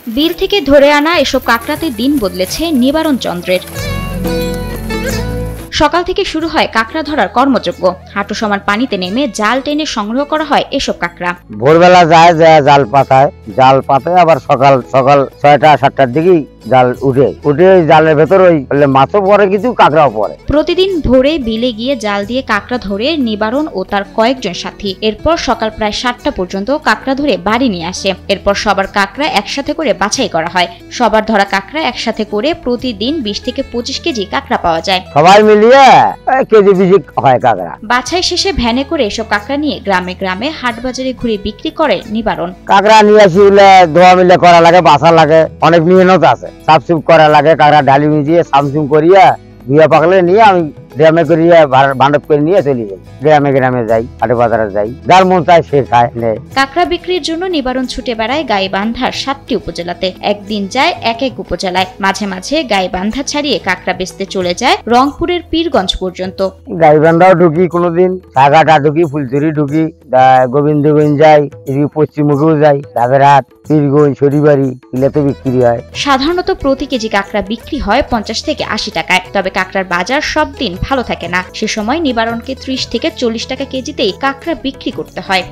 বিল থেকে ধরে আনা এসব কাঁকড়াতে দিন বদলেছে নিবারণ চন্দ্রের। সকাল থেকে শুরু হয় কাঁকড়া ধরার কর্মযজ্ঞ। হাঁটু সমান পানিতে নেমে জাল টেনে সংগ্রহ করা হয় এসব কাঁকড়া। ভোরবেলা যায় জাল পাতায় আবার সকাল 6টা-7টার দিকেই জাল উঠে জালের ভেতর ওই মাছও পড়ে, কিছু কাঁকড়াও পড়ে। প্রতিদিন ভোরে বিলে গিয়ে জাল দিয়ে কাঁকড়া ধরে নিবারণ ও তার কয়েকজন সাথী। এরপর সকাল প্রায় 7টা পর্যন্ত কাঁকড়া ধরে বাড়ি নিয়ে আসে। এরপর সবার কাঁকড়া একসাথে করে বাছাই করা হয়। সবার ধরা কাঁকড়া একসাথে করে প্রতিদিন 20 থেকে 25 কেজি কাঁকড়া পাওয়া যায়। সবাই মিলিয়ে কেজি 20 হয় কাঁকড়া। বাছাই শেষে ভ্যানে করে এসব কাঁকড়া নিয়ে গ্রামে গ্রামে হাট বাজারে ঘুরে বিক্রি করে নিবারণ। কাঁকড়া নিয়ে আসি ধোয়া মিলে করা লাগে, বাছা লাগে, অনেক মেহনত আছে। সাফসুফ করা লাগে, কাঁকড়া ডালি মিজিয়ে সামসুম করিয়া ধুয়ে পাকলে নিয়ে আমি গ্রামে করিয়া বান্ডব করে নিয়ে চলে যাই। গ্রামে গ্রামে যাই, হাটে বাজারে যাই, যার মন চায় সে খায়। কাঁকড়া বিক্রির জন্য নিবারণ ছুটে বেড়ায় গাইবান্ধার 7টি উপজেলাতে। একদিন যায় এক এক উপজেলায়। মাঝে মাঝে গাইবান্ধা ছাড়িয়ে কাঁকড়া বেচতে চলে যায় রংপুরের পীরগঞ্জ পর্যন্ত। গাইবান্ধাও ঢুকি, কোনোদিন সাগাটা ঢুকি, ফুলচুরি ঢুকি, গোবিন্দগঞ্জ যাই, এদিকে পশ্চিমবঙ্গেও যাই, ধাবেরহাট, পীরগঞ্জ, শরীবাড়ি, ইলাতে বিক্রি হয়। সাধারণত প্রতি কেজি কাঁকড়া বিক্রি হয় 50 থেকে 80 টাকায়। তবে কাঁকড়ার বাজার সব দিন ভালো থাকে না। সে সময় নিবারণকে 30 থেকে 40 টাকা কেজিতেই কাঁকড়া বিক্রি করতে হয়।